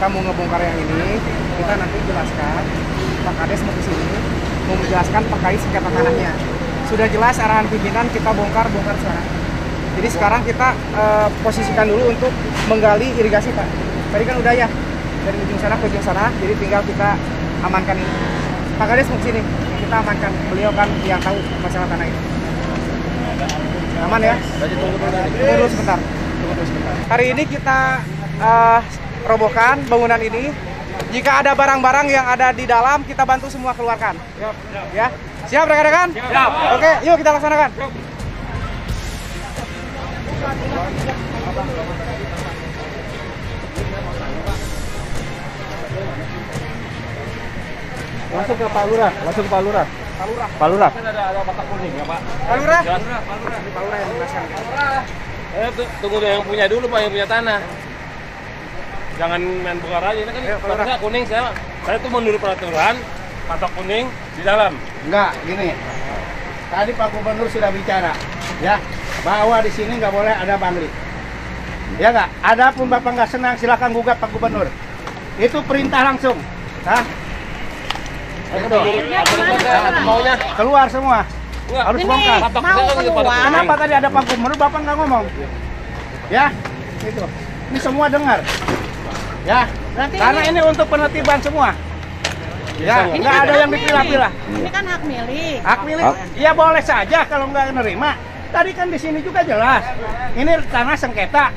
kita mau ngebongkar yang ini, kita nanti jelaskan, Pak Kades mau kesini, mau menjelaskan terkait sengketa tanahnya. Sudah jelas arahan pimpinan, kita bongkar sekarang. Jadi sekarang kita posisikan dulu untuk menggali irigasi, Pak. Tadi kan udah ya, dari ujung sana ke ujung sana, jadi tinggal kita amankan ini. Pak Kades mau kesini, kita amankan. Beliau kan yang tahu masalah tanah ini. Aman ya? Tunggu dulu sebentar. Hari ini kita robohkan bangunan ini. Jika ada barang-barang yang ada di dalam, kita bantu semua keluarkan. Ya, siap rekan-rekan? Siap. Oke, yuk kita laksanakan. Langsung ke Pak Lurah. Pak Lurah. Kan ada kotak kuning ya Pak? Pak Lurah? Pak Lurah yang menjelaskan. Tunggu yang punya dulu Pak, yang punya tanah. Jangan main bongkar aja, ini kan kotaknya kuning. Saya tuh menurut peraturan kotak kuning di dalam. Enggak, gini. Tadi Pak Gubernur sudah bicara, ya, bahwa di sini nggak boleh ada bangli. Ya nggak? Adapun Bapak nggak senang, silakan gugat Pak Gubernur. Itu perintah langsung. Hah? Maunya Keluar semua. Harus bongkar. Kenapa tadi ada Pak Gubernur, Bapak nggak ngomong? Ya, itu. Ini semua dengar. Ya, karena ini untuk penertiban semua. Ya, nggak ada yang dipilah-pilah. Ini kan hak milik. Hak milik? Ya boleh saja kalau nggak nerima. Tadi kan di sini juga jelas. Ini tanah sengketa.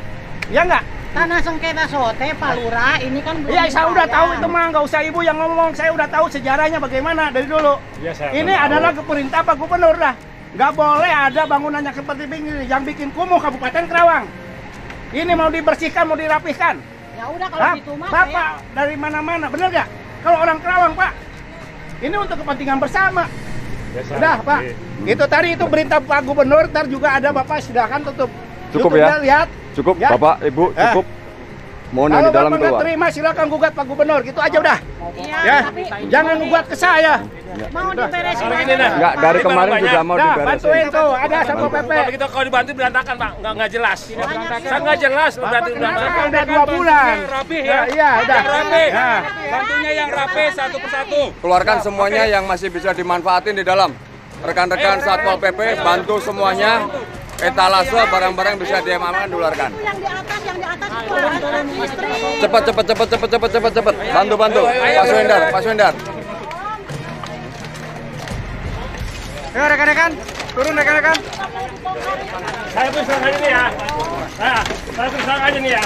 Ya nggak? Tanah sengketa sote Pak Lurah, ini kan belum. Iya, saya udah dibayar. tahu itu mah, nggak usah ibu yang ngomong. Saya udah tahu sejarahnya bagaimana dari dulu. Ya, ini adalah perintah Pak Gubernur dah. Nggak boleh ada bangunan yang seperti ini yang bikin kumuh Kabupaten Karawang. Ini mau dibersihkan, mau dirapihkan. Ya udah kalau gitu mah. Bapak dari mana-mana, bener nggak? Kalau orang Karawang Pak, ini untuk kepentingan bersama. Sudah Pak. Itu tadi itu perintah Pak Gubernur. Ntar juga ada Bapak, silakan tutup. Cukup YouTube-nya, ya? Lihat. Cukup, Ya. Bapak, Ibu, cukup. Mohon yang Kalau di dalam Bapak nggak keluar. terima, silakan gugat Pak Gubernur. Gitu aja udah. Iya, Ya, tapi jangan gugat ke saya. mau diberesin. Kalau gini, nah. Enggak, dari kemarin juga mau Nah, diberesin. bantuin tuh, ada Satpol PP. Kalau kita kalau dibantu berantakan Pak, nggak jelas. Saya nggak jelas berarti berantakan. Udah 2 bulan. Rapi ya. Iya, udah. Rapi. Ya. Bantunya yang rapi satu persatu. Keluarkan semuanya yang masih bisa dimanfaatin di dalam. Rekan-rekan Satpol PP bantu semuanya. Etalase barang-barang bisa diamankan, keluarkan. Yang di atas itu alat listrik. Cepat. Bantu. Pak Swendar. Ayo rekan-rekan, turun rekan-rekan. Saya tulisan aja nih ya. Saya tulisan aja nih ya.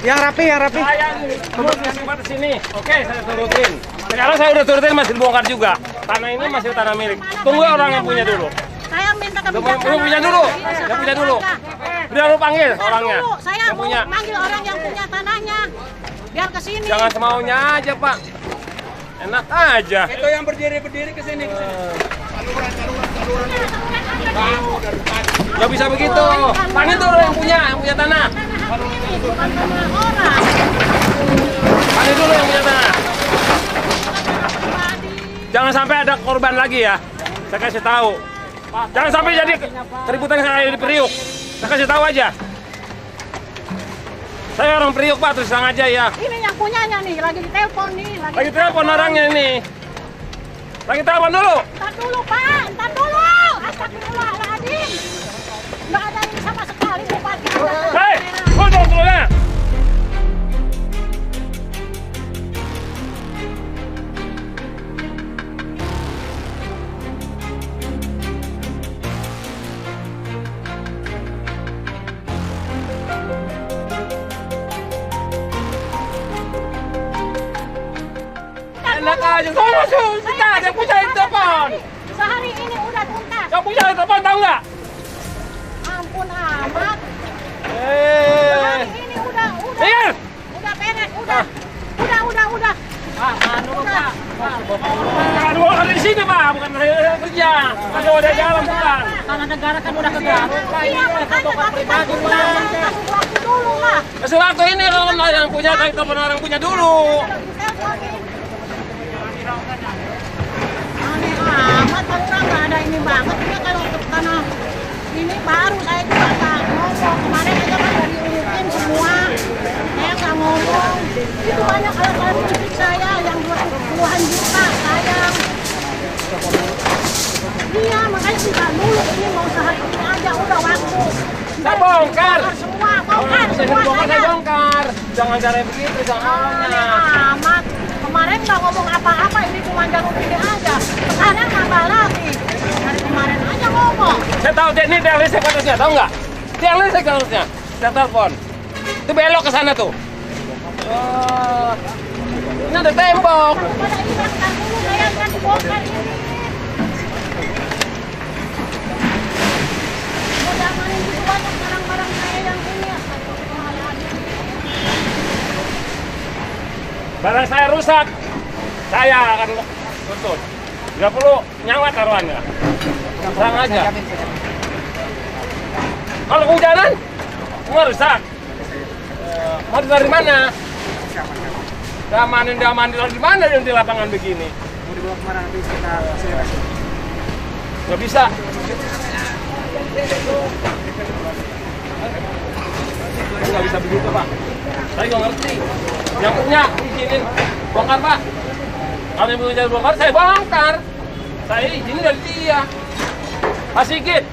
Yang rapi. Saya turutin batas sini. Oke, saya turutin. Sekarang saya udah turutin, masih dibongkar juga. Tanah ini masih tanah milik. Tunggu orang yang punya dulu. Saya minta Lu kebijaksanaan. punya dulu. Yang punya dulu. Biar lu panggil orangnya. Saya Yang mau punya. manggil orang yang punya tanahnya. Biar ke sini. Jangan semaunya aja, Pak. Enak aja. Itu yang berdiri ke sini. Gak bisa begitu. Panggil dulu yang punya tanah. Bukan tanah orang. Panggil dulu yang punya tanah. Jangan sampai ada korban lagi ya. Saya kasih tahu. Jangan sampai jadi keributan kayak di Priuk. Saya kasih tahu aja. Saya orang Priuk Pak, terus terang aja ya. Ini yang punyanya nih, lagi ditelepon nih. Lagi telepon orangnya ini. Lagi telepon dulu. Ntar dulu Pak, ntar dulu. Astagfirullahaladzim. Nggak ada ini sama sekali Bupati. Hei, udah dulunya. Enak aja, sama susah, dia punya telepon. Sehari ini udah tuntas. Yang punya telepon tahu nggak? Ampun amat. Eh, Sehari ini udah. Iya. Udah beres, udah. Udah. Aduh, ada di sini Pak, bukan saya kerja. Ada jalan bukan. Tanah negara kan udah kegaruk. Iya, makanya tapi kasih waktu dulu lah. Kasih waktu ini kalau yang punya, kita telepon orang punya dulu. Aneh amat, kalau nggak ada ini banget. Dia kalau untuk tanah ini baru saya juga nggak ngomong. Kemarin aja kan udah diurutin semua. Saya nggak ngomong. Itu bongkar. Semua bongkar, Saya semua bongkar, saya saya. bongkar. Jangan cara begitu, jangan. Amat. Kemarin nggak ngomong apa-apa, ini cuma jarum pilih aja. Sekarang nambah lagi. Dari kemarin aja ngomong. Saya tahu ini tiang listrik atasnya, tahu nggak? Tiang listrik atasnya. Saya telepon. Itu belok ke sana tuh. Oh, ini ada tembok. Pada ini bangkar dulu, saya kan dibongkar ini. Mau janganin gitu banyak barang-barang saya yang ini. Astagfirullahaladzim. Barang saya rusak, saya akan tuntut. Nggak perlu nyawa taruhannya. Serang aja. Kalau kehujanan, semua rusak. Mau dari mana? Diamanin di mana yang di lapangan begini? Mau dibawa kemana nanti kita fasilitasi. Nggak bisa. Nggak bisa begitu, Pak. Saya nggak ngerti. Yang punya izinin bongkar, Pak. Kalau yang punya bongkar, saya bongkar. Saya izin dari dia. Pak Sigit,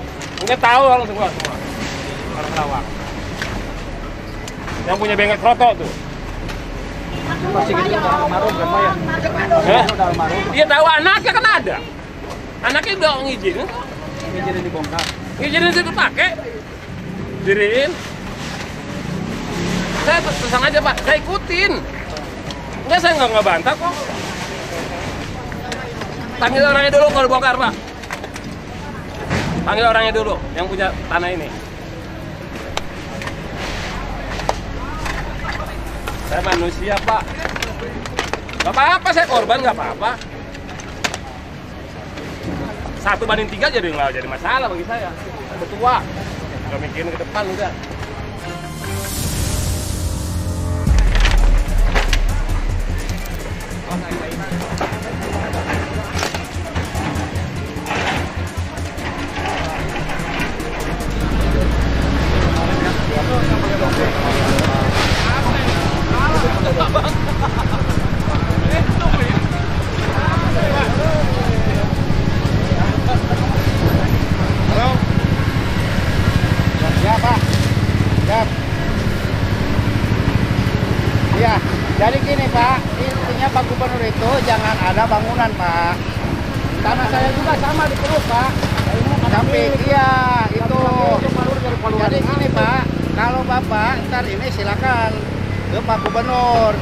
nggak tahu orang semua. Orang Lawang. Yang punya bengkel kroto tuh. Masih gitu udah almarhum kan, Pak ya? Udah almarhum. Dia tahu anaknya kan ada. Anaknya udah ngizinin. Ngizinin dibongkar. Ngizinin situ pakai. Diriin. Saya terusang aja, Pak. Saya ikutin. Enggak, saya nggak bantah kok. Panggil orangnya dulu kalau bongkar, Pak. Panggil orangnya dulu yang punya tanah ini. Saya manusia, Pak. Gak apa-apa, saya korban, gak apa-apa. 1/3 nggak jadi masalah bagi saya. Saya tua, nggak mikirin ke depan, enggak. Ya Pak, siap. Iya, jadi gini Pak, intinya Pak Gubernur itu jangan ada bangunan Pak. Tanah saya juga sama di perut Pak. Tapi iya itu. Jadi gini Pak, kalau Bapak ntar ini silakan ke Pak Gubernur.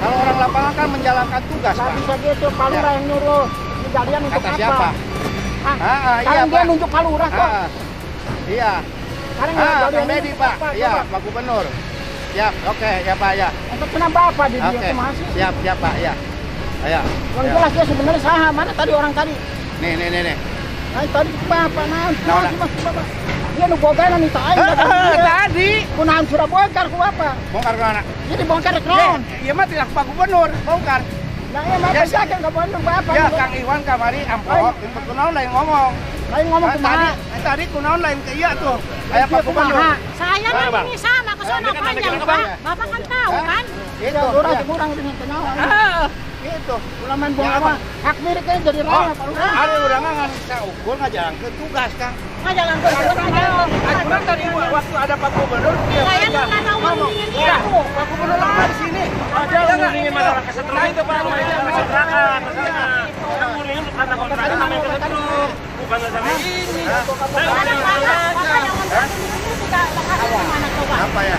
Kalau orang lapangan kan menjalankan tugas Pak. Bisa gitu, Pak Lurah yang nyuruh. Ini jadian untuk Kata apa? siapa? Iya Sekarang dia Pak. nunjuk Pak Lurah kok. Iya. Sekarang Bang Dedi Pak, iya Pak Gubernur. Siap, oke ya Pak ya. Untuk kenapa apa di dia Oke, itu masih? siap Pak ya. Ayo. Yang jelas dia sebenarnya saha, mana tadi orang tadi? Nih. Nah tadi Bapak nanti Nah, Mas Bapak. Dia nu bogalan itu aja. Tadi Kunahan sudah bongkar ku apa? bongkar ke mana? Jadi bongkar kron. Iya mah tidak Pak Gubernur, bongkar. Nah ya Bapak sakit ke Bandung Bapak. Ya Kang Iwan kamari ampok, kunaon lain ngomong. Lain ngomong kemana? Tadi kunaon lain ke iya tuh. Kayak Pak Gubernur. Saya Bang, kan Bang. ini sana ke sana panjang Pak. Bapak kan tahu kan? Itu Kurang ya. kurang dengan kenal. Itu. Ulaman Ya, bongkar apa? hak miliknya jadi raya Pak Lurah. Ada udah nggak saya ukur nggak jalan ke tugas Kang. Ngajalan ke sana. Cuman tadi waktu ada Pak Gubernur dia Saya nggak tahu ngomongin dia. Pak Gubernur lama di sini. Ada ngulingin masalah kesetrum itu, Pak. Masalah masyarakat. Ada ngulingin kata kontrak sama yang kesetrum. Bukan sama ini. Apa ya?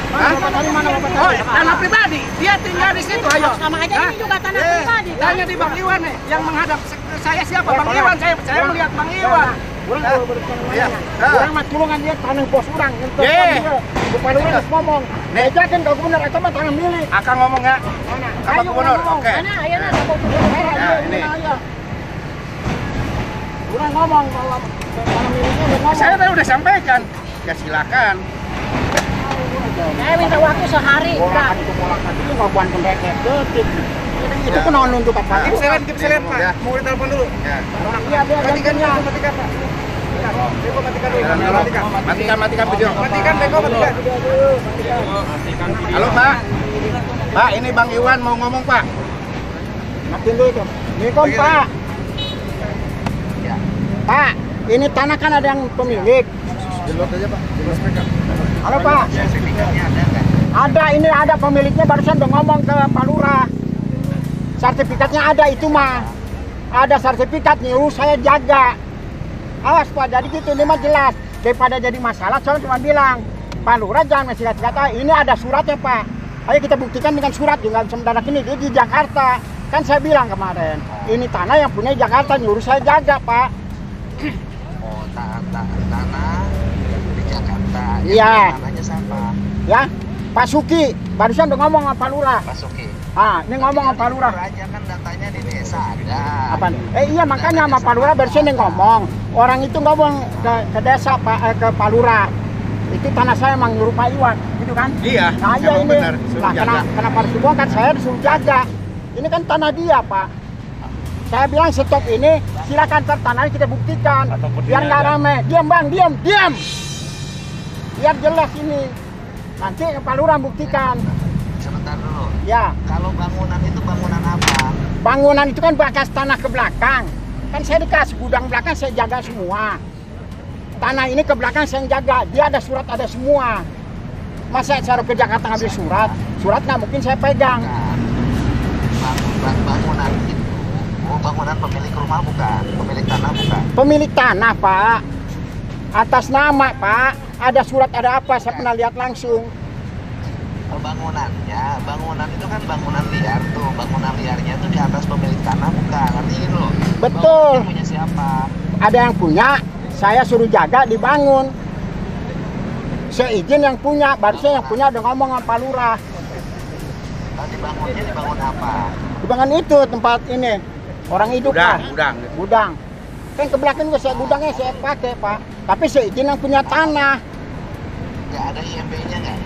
Dari mana Bapak? Oh, tanah pribadi. Dia tinggal di situ, ayo. Sama aja ini juga tanah pribadi kan? Tanya di Bang Iwan nih, yang menghadap saya siapa? Bang Iwan, saya melihat Bang Iwan. Iya. Orang mah culungan dia tanah bos orang. Bukan orang harus ngomong. Nejakin kalau bener itu mah tanah milik. Akan ngomong nggak? Mana? Apa Gubernur? Oke. Mana ayeuna ada Gubernur. Ya, ini. Orang ngomong kalau tanah miliknya udah ngomong. Saya tadi udah sampaikan. Ya silakan. Saya minta waktu sehari. Udah. Itu ngabuan pendeknya. Itu pun nunjuk Pak. Kip selen Pak. Ya. Mau ditelepon dulu. Ya. Iya dia gantinya. Matikan Pak. Beko matikan dulu. Matikan video. Matikan Beko matikan. Halo Pak. Pak, ini Bang Iwan mau ngomong Pak. Matiin dulu itu. Nikom Pak. Pak, ini tanah kan ada yang pemilik. Halo Pak. Ada, ini ada pemiliknya barusan udah ngomong ke Pak Lurah. Sertifikatnya ada itu mah. Ada sertifikat nih, saya jaga. Awas Pak, jadi gitu, ini mah jelas. Daripada jadi masalah, soalnya cuma bilang, Pak Lurah jangan masih kata, ini ada suratnya Pak. Ayo kita buktikan dengan surat, nggak bisa mendadak ini, dia di Jakarta. Kan saya bilang kemarin, ini tanah yang punya Jakarta, nyuruh saya jaga Pak. Oh, tanah di Jakarta. Iya. Namanya siapa? Ya, Pak Suki, barusan udah ngomong sama Pak Lurah. Pak Suki. Ini ngomong sama Pak Lurah. Aja kan datanya di desa ada. Apa nih? Iya makanya sama Pak Lurah barusan yang ngomong. Orang itu ngomong ke desa ke Pak Lurah. Itu tanah saya emang nyuruh Pak Iwan, gitu kan? Iya. Nah, iya ini. Nah, kenapa harus dibongkar? Saya disuruh jaga. Ini kan tanah dia, Pak. Saya bilang stop ini, silakan tanahnya kita buktikan. Biar nggak rame. Diam Bang, diam. Biar jelas ini. Nanti Pak Lurah buktikan. Sebentar dulu. Ya. Kalau bangunan itu bangunan apa? Bangunan itu kan bekas tanah ke belakang. Kan saya dikasih gudang belakang, saya jaga semua. Tanah ini ke belakang saya jaga. Dia ada surat, ada semua. Masa saya ke Jakarta ngambil surat? Surat nggak mungkin saya pegang. Bangunan itu. Oh, bangunan pemilik rumah bukan? Pemilik tanah bukan? Pemilik tanah, Pak. Atas nama, Pak. Ada surat, ada apa? Saya pernah lihat langsung. Bangunannya, bangunan itu kan bangunan liar tuh. Bangunan liarnya itu di atas pemilik tanah bukan? Artinya gitu loh. Betul. Bangunan punya siapa? Ada yang punya, saya suruh jaga, dibangun. Saya izin yang punya, barusan yang punya udah ngomong sama Pak Lurah. Dibangunnya dibangun apa? Dibangun itu tempat ini. Orang hidup, Pak. Gudang. Kan ke belakang juga saya gudangnya saya pakai, Pak. Tapi saya izin yang punya tanah. Nggak ada IMB-nya nggak?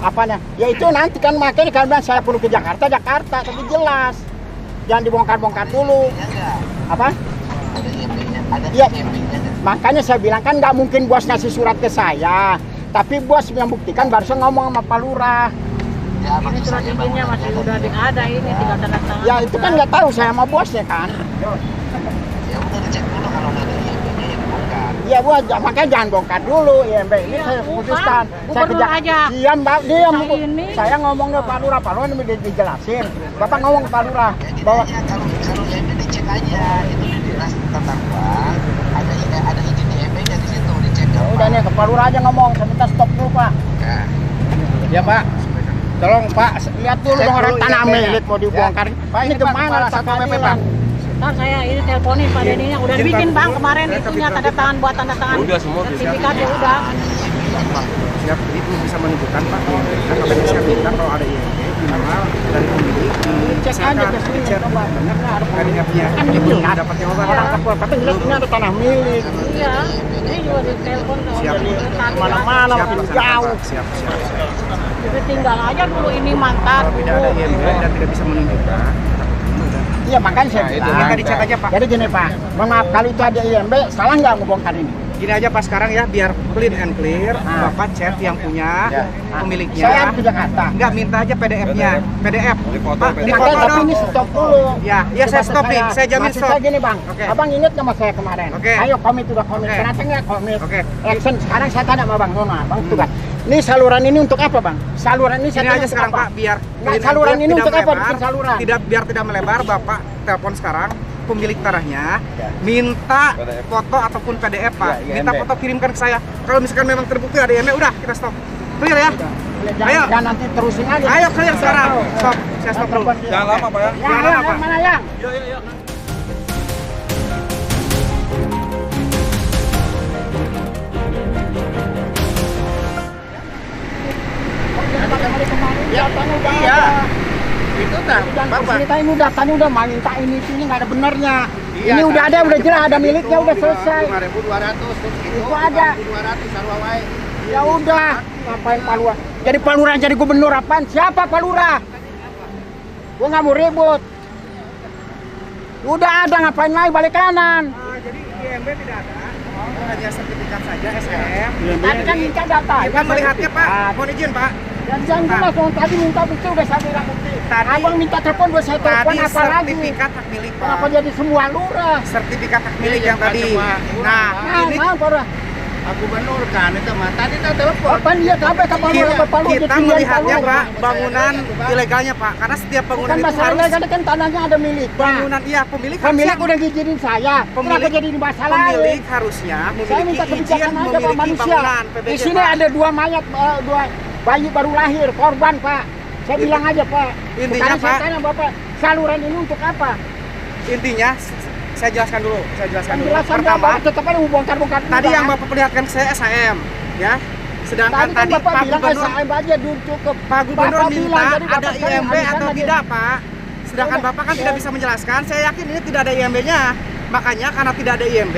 Apanya? Ya itu nanti kan makanya kalau bilang saya perlu ke Jakarta, tapi jelas. Jangan dibongkar-bongkar dulu. Ya nggak? Apa? Ada IMB-nya? Ada Iya. IMB-nya nggak? Makanya saya bilang kan nggak mungkin bos ngasih surat ke saya. Tapi bos yang buktikan barusan ngomong sama Pak Lurah. Ya, Ini maksud surat saya izinnya masih udah ada ini, tinggal tanda tangan. Ya itu kan nggak tahu saya sama bosnya kan. ya udah dicek dulu kalau nggak ada IMB-nya ya dibongkar. Iya Bu, makanya jangan bongkar dulu IMB ini saya putuskan. Saya Gubernur aja. Diam, Mbak, diam. Nah, ini. Saya ngomong ke Pak Lurah, Pak Lurah ini dijelasin. Bapak ngomong ke Pak Lurah Ya gini bahwa aja, kalau IMB dicek aja, itu di dinas tata ruang ada izin IMB-nya di situ dicek. ya udah nih ke Pak Lurah aja ngomong, saya minta stop dulu Pak. Ya. Ya Pak, tolong Pak. Lihat dulu Cek dong orang dulu tanah IMB-nya. milik mau dibongkar. Pak, Ini ini Pak, kemana kepala Satpol PP, Pak. Ntar saya ini teleponin Pak Deninya, udah dibikin Bang kemarin itunya tanda tangan buat tanda tangan. Udah semua sertifikat ya udah. Siap, itu bisa menunjukkan Pak. Kan makanya saya minta kalau ada IMB minimal dari pemilik Cek aja ke sini, dicek. coba. Benar nggak ada PDF-nya? Kan Belum jelas. dapat jawaban. Orang Satpol PP jelas ini ada tanah milik. Iya, ini juga di telepon kalau Siap. jadi Kemana-mana Siap, makin Pak. jauh. Siap. Jadi tinggal aja dulu ini mantan Tidak ada IMB dan tidak bisa menunjukkan. Iya makanya saya Itu bilang. minta dicek aja Pak. Jadi gini Pak, mohon maaf kalau itu ada IMB, salah nggak ngebongkar ini? Gini aja Pak sekarang ya, biar clean and clear. Ah. Bapak chat yang punya pemiliknya. Saya harus ke Jakarta. Enggak, minta aja PDF-nya. PDF. Dipoto, Pak, PDF. di Makanya foto tapi dong. ini stop dulu. Ya, ya saya Coba stop nih. Saya jamin Maksud stop. saya gini Bang, Oke. Abang inget nggak sama saya kemarin? Oke. Ayo komit udah komit, Oke. ternyata nggak komit. Oke. Action, sekarang saya tanya sama Bang Nona, Bang tugas. Ini saluran ini untuk apa Bang? Saluran ini Ini saya tanya aja untuk sekarang apa? Pak, biar Nggak, clean and saluran clear, ini tidak untuk apa? melebar. Bikin saluran. Biar tidak melebar, Bapak telepon sekarang pemilik tanahnya, minta foto ataupun PDF Pak. Minta foto kirimkan ke saya. Kalau misalkan memang terbukti ada IMB, udah kita stop. Clear ya? Jangan, Ayo. jangan nanti terusin aja. Ayo clear sekarang. Stop. Saya stop dulu. Jangan lama Pak ya. Yang mana yang? Ya, Iya. Itu dah, Bapak. Kita ini datanya udah minta ini sini nggak ada benernya. Iya, Ini udah ada, udah jelas ada miliknya, udah selesai. 5.200 terus Itu ada. 5.200 sarwa wae. Ya udah, ngapain Pak Lurah? Jadi Pak Lurah jadi gubernur apaan? Siapa Pak Lurah? Gua nggak mau ribut. Udah ada, ngapain lagi balik kanan? Jadi IMB tidak ada. Hanya sertifikat saja SM. Tadi kan minta data. Kita melihatnya Pak. Mohon izin Pak. Dan jangan jelas dong, tadi minta bukti udah saya bilang bukti. Tadi- Abang minta telepon, udah saya telepon Tadi apa lagi? sertifikat hak milik Pak. Kenapa jadi semua lurah? Sertifikat hak milik yang tadi. Nah, ini Nah, Pak Lurah. Pak Gubernur kan itu mah. Tadi tak telepon. Kapan dia sampai kapan Bapak lu Kita melihatnya Pak bangunan ilegalnya Pak, karena setiap bangunan Bukan itu masalah harus ilegal kan tanahnya ada milik. bangunan iya pemilik Pemilik harusnya udah ngizinin saya. Kenapa jadi di masalah? pemilik harusnya Saya minta memiliki izin kebijakan aja Pak memiliki manusia. bangunan Di PBJ sini Pak. ada 2 mayat, 2 bayi baru lahir, korban Pak. Saya Itu- bilang aja Pak. intinya, Sekarang saya Pak, tanya Bapak, saluran ini untuk apa? Intinya saya jelaskan dulu. Penjelasan Pertama, Bapak tetap aja mau bongkar-bongkar. tadi yang Bapak perlihatkan saya SHM, ya. Sedangkan Tadi kan tadi Bapak Pak bilang Gubernur SHM aja dulu cukup. Pak Gubernur Bapak minta bilang, jadi ada Bapak sekarang IMB alihkan atau lagi. tidak, Pak. Sedangkan Ya, Bapak kan ya. tidak bisa menjelaskan. Saya yakin ini tidak ada IMB-nya. Makanya karena tidak ada IMB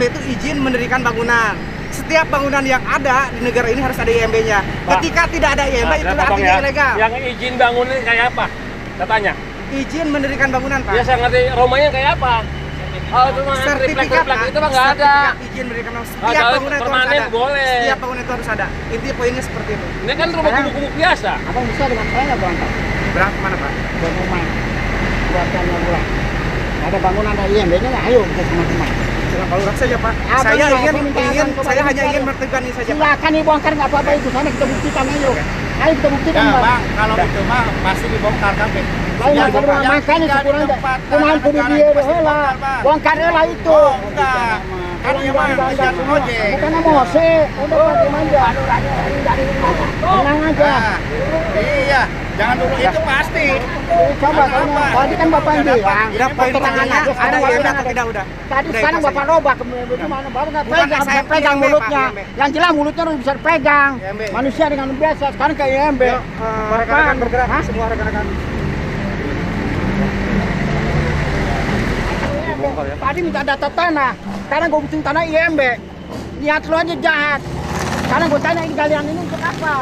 itu izin mendirikan bangunan. Setiap bangunan yang ada di negara ini harus ada IMB-nya. Pak. Ketika tidak ada IMB Nah, itu saya potong artinya ya. ilegal. Yang izin bangun ini kayak apa? Saya tanya. Izin mendirikan bangunan, Pak. Ya saya ngerti rumahnya kayak apa? Oh itu mah triplek-triplek itu mah nggak ada. Sertifikat izin mendirikan bangunan. Ah, Setiap kalau bangunan itu harus permanen ada. boleh. Setiap bangunan itu harus ada. Intinya poinnya seperti itu. Ini kan rumah gubuk-gubuk biasa. Abang bisa dengan saya nggak bongkar? Berapa mana, Pak? Buat rumah, buatannya bulan. Ada bangunan ada IMB-nya nggak? Ayo kita sama-sama. Dengan Pak Lurah saja, Pak. Abang Saya nggak ingin minta ingin abang, saya coba hanya minta ingin ya. menertibkan ini saja, Pak. Silakan dibongkar nggak apa-apa itu sana kita buktikan ayo. Ayo kita buktikan Ya, Bang. Bang, kalau itu mah pasti dibongkar kabeh. Lain Ya, bongkar bongkar. makanya Jadi sekurang tempat kumahan kudu negara dia pasti lah. dibongkar, Bang. Bongkar lah itu. Oh, enggak. Kan dia mah ngejar ojek. Bukan mose, udah pakai manja. Tenang aja. Nah, iya, jangan dulu itu pasti. Coba Apa? tadi kan Bapak yang bilang. Udah poin keterangan pertanyaan aja, ada sekarang IMB Bapak atau ada. tidak udah? Tadi Udah, sekarang itu Bapak saja. robak gimana? Bapak nggak Bukan, pegang, saya pegang IMB, mulutnya. Pak, IMB. Yang jelas mulutnya harus bisa pegang. IMB. Manusia dengan biasa, sekarang kayak IMB. Yuk, rekan-rekan bergerak, Hah? semua rekan-rekan. Tadi minta data tanah, sekarang gue bikin tanah IMB. Niat lo aja jahat. Sekarang gue tanya ini kalian ini untuk apa?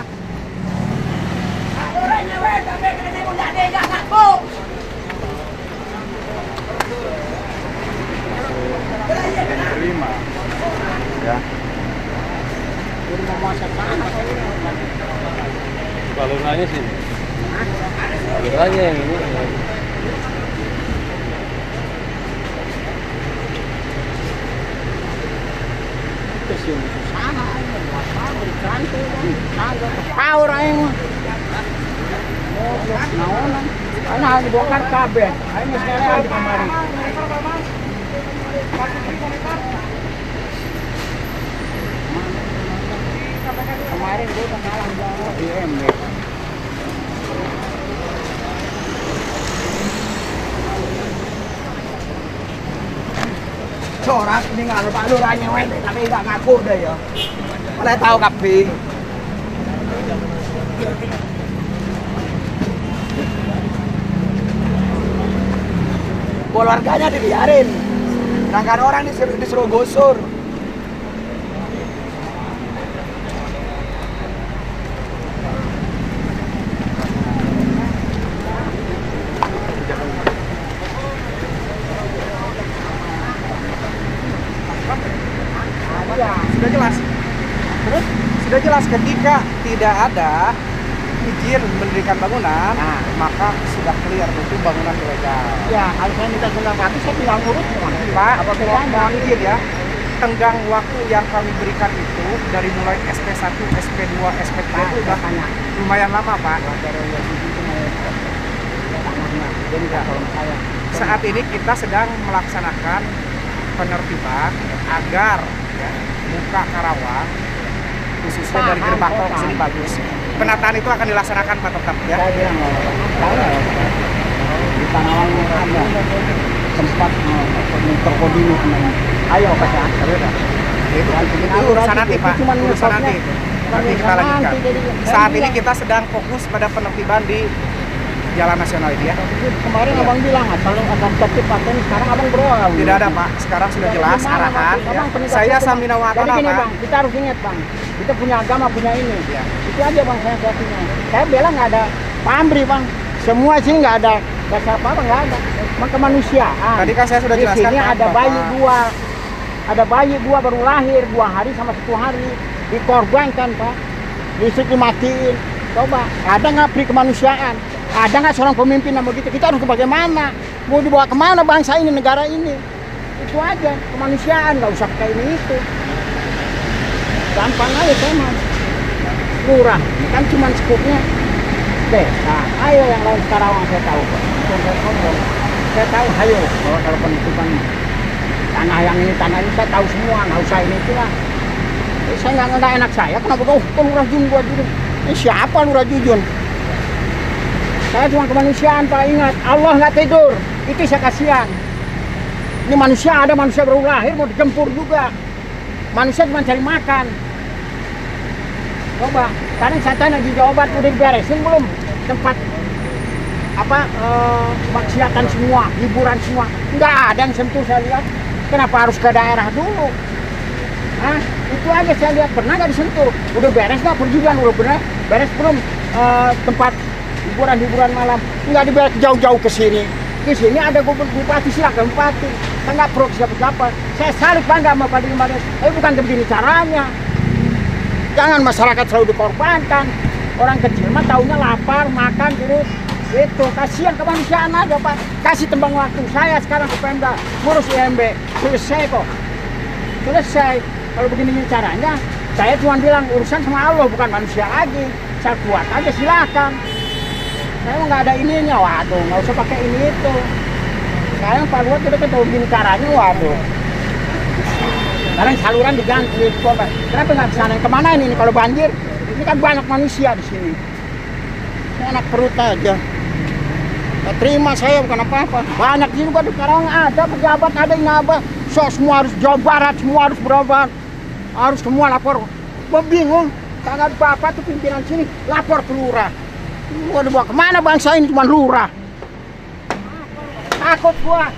Salurannya sini. Salurannya yang ini. Tahu orang naonan. Ana harus dibongkar kabeh. Ayo sekarang di kamari. Kemarin gue udah kalah sama IMB. Corak ini nggak ada Pak Lurahnya wede tapi nggak ngaku deh ya. Boleh tahu kapi. Keluarganya dibiarin. Sedangkan orang disuruh gusur. Sudah jelas. Terus sudah jelas ketika tidak ada izin mendirikan bangunan, maka sudah clear itu bangunan ilegal. Ya, kalau saya minta tenggang waktu, saya tinggal ngurus semua. Pak, mohon izin ya. Tenggang waktu yang kami berikan itu dari mulai SP1, SP2, SP3 itu udah lumayan lama, Pak. Saat ini kita sedang melaksanakan penertiban agar ya, muka Karawang khususnya dari gerbang tol ke sini bagus. Penataan itu akan dilaksanakan Pak tetap ya. Saya bilang di Panawang ada sempat terkoordinir sama ini. Ayo Pak ya. Itu urusan nanti Pak, urusan nanti. Nanti kita lanjutkan. Saat ini kita sedang fokus pada penertiban di Jalan Nasional ini ya. Kemarin abang bilang kalau akan tertib pakai sekarang abang berolah. Tidak ada Pak, sekarang sudah jelas arahan. Ya. Saya Samina Watana Jadi gini Pak. Bang, kita harus ingat Bang, kita punya agama, punya ini. Ya. Itu aja Bang saya punya. Saya bilang nggak ada pamri Bang. Semua sini nggak ada bahasa apa nggak ada. Cuma kemanusiaan. Tadi kan saya sudah jelaskan. Di sini Pak, ada Bapak. bayi dua. Ada bayi dua baru lahir 2 hari sama 1 hari dikorbankan Pak. Listrik dimatiin. Coba, ada nggak pri kemanusiaan? Ada nggak seorang pemimpin yang begitu? Kita harus bagaimana? Mau dibawa kemana bangsa ini, negara ini? Itu aja, kemanusiaan, nggak usah kayak ini itu. gampang aja sama lurah, kan cuma skupnya desa. Ayo yang lain Karawang saya tahu kok. Saya tahu, ayo kalau penutupan tanah yang ini, tanah ini saya tahu semua, nggak usah ini itu lah. Saya nggak enak saya, kenapa Lurah Jun gua Jun? Ini siapa Lurah Jun? Saya cuma kemanusiaan Pak, ingat, Allah nggak tidur, itu saya kasihan. Ini manusia, ada manusia baru lahir mau digempur juga. Manusia cuma cari makan. Coba, tadi saya tanya di Jawa Barat udah diberesin belum tempat maksiatan semua, hiburan semua. Nggak ada yang sentuh saya lihat. Kenapa harus ke daerah dulu? Hah? Itu aja saya lihat, pernah nggak disentuh? Udah beres nggak perjudian? Udah beres? Beres belum tempat hiburan malam? Nggak diberes jauh-jauh ke sini. Di sini ada bupati, silakan bupati. Saya nggak pro siapa-siapa. Saya salut bangga sama Pak Dimades. Tapi bukan begini caranya. Jangan masyarakat selalu dikorbankan. Orang kecil mah taunya lapar, makan terus. Itu kasihan kemanusiaan aja Pak. Kasih tembang waktu saya sekarang ke Pemda ngurus IMB. Selesai kok. Selesai. Kalau begini caranya, saya cuma bilang urusan sama Allah bukan manusia lagi. Saya kuat aja silakan. Saya nggak ada ininya, waduh, nggak usah pakai ini itu. Sekarang Pak Luhut udah tahu begini caranya, waduh. Sekarang saluran diganti, kenapa nggak ke sana? Kemana ini kalau banjir? Ini kan banyak manusia di sini. Saya enak perut aja. Nggak terima saya bukan apa-apa. Banyak di sini juga di Karawang ada pejabat, ada yang apa. So semua harus Jawa Barat, semua harus berobat, harus semua lapor. Gue bingung, tanggal bapak tuh pimpinan sini lapor ke lurah. Mau dibawa kemana bangsa ini cuma lurah? Takut gua.